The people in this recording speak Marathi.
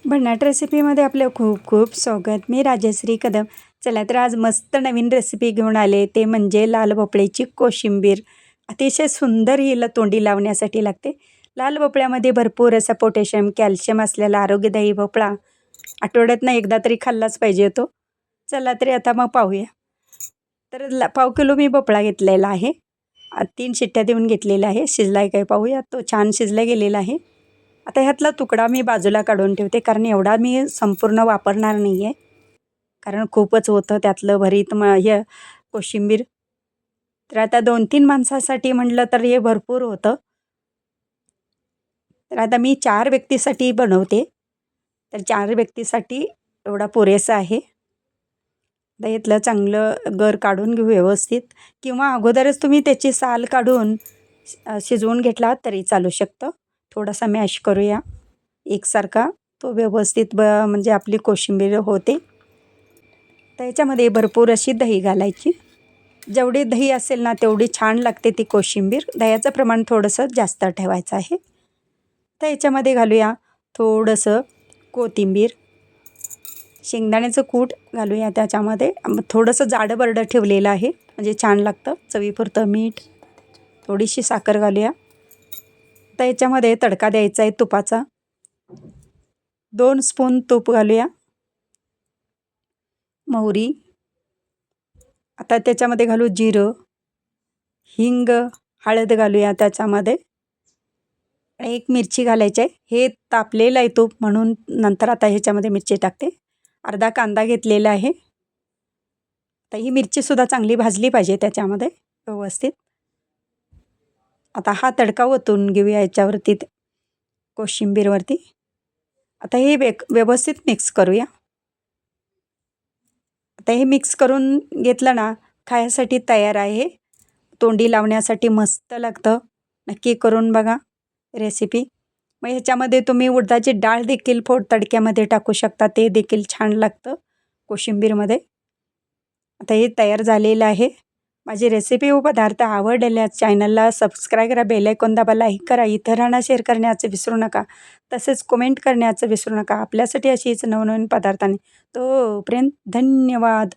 भन्नाट रेसिपीमध्ये आपलं खूप खूप स्वागत. मी राजश्री कदम. चला तर आज मस्त नवीन रेसिपी घेऊन आले, ते म्हणजे लाल भोपळ्याची कोशिंबीर. अतिशय सुंदर ही तोंडी लावण्यासाठी लागते. लाल भोपळ्यामध्ये भरपूर असा पोटॅशियम, कॅल्शियम असलेला आरोग्यदायी भोपळा आठवड्यातनं एकदा तरी खाल्लाच पाहिजे तो. चला तरी आता मग पाहूया. तर पाव किलो मी भोपळा घेतलेला आहे. 3 शिट्ट्या देऊन घेतलेला आहे. शिजला आहे काय पाहूया. तो छान शिजला गेलेला आहे. आता ह्यातला तुकडा मी बाजूला काढून ठेवते, कारण एवढा मी संपूर्ण वापरणार नाही आहे, कारण खूपच होतं त्यातलं भरीत हे कोशिंबीर. तर आता 2-3 माणसासाठी म्हटलं तर हे भरपूर होतं. तर आता मी 4 व्यक्तीसाठी बनवते, तर 4 व्यक्तीसाठी एवढा पुरेसा आहे. आता इथलं चांगलं गर काढून घेऊ व्यवस्थित, किंवा अगोदरच तुम्ही त्याची साल काढून शिजवून घेतला तरी चालू शकतं. थोडासा मॅश करूया एकसारखा, तो व्यवस्थित म्हणजे आपली कोशिंबीर होते. तर याच्यामध्ये भरपूर अशी दही घालायची. जेवढी दही असेल ना तेवढी छान लागते ती कोशिंबीर. दह्याचं प्रमाण थोडंसं जास्त ठेवायचं आहे. तर याच्यामध्ये घालूया थोडंसं कोथिंबीर, शेंगदाण्याचं कूट घालूया त्याच्यामध्ये. थोडंसं जाडं बरडं ठेवलेलं आहे, म्हणजे छान लागतं. चवीपुरतं मीठ, थोडीशी साखर घालूया. तर याच्यामध्ये तडका द्यायचा आहे तुपाचा. 2 स्पून तूप घालूया. मोहरी, आता त्याच्यामध्ये घालू जिरं, हिंग, हळद घालूया त्याच्यामध्ये. आणि 1 मिरची घालायची आहे. हे तापलेलं आहे तूप, म्हणून नंतर आता ह्याच्यामध्ये मिरची टाकते. अर्धा कांदा घेतलेला आहे. तर ही मिरचीसुद्धा चांगली भाजली पाहिजे त्याच्यामध्ये व्यवस्थित. आता हा तडका ओतून घेऊया याच्यावरती, कोशिंबीरवरती. आता हे व्यवस्थित मिक्स करूया. आता हे मिक्स करून घेतलं ना, खाण्यासाठी तयार आहे. तोंडी लावण्यासाठी मस्त लागतं. नक्की करून बघा रेसिपी. मग ह्याच्यामध्ये तुम्ही उडदाची डाळ देखील तडक्यामध्ये टाकू शकता, ते देखील छान लागतं कोशिंबीरमध्ये. आता हे तयार झालेलं आहे. माझी रेसिपी व पदार्थ आवडल्यास चॅनलला सबस्क्राईब करा, बेल आयकॉन दाबा, लाईक करा, इतरांना शेअर करण्याचं विसरू नका. तसेच कमेंट करण्याचं विसरू नका. आपल्यासाठी अशीच नवनवीन पदार्थांनी. तोपर्यंत धन्यवाद.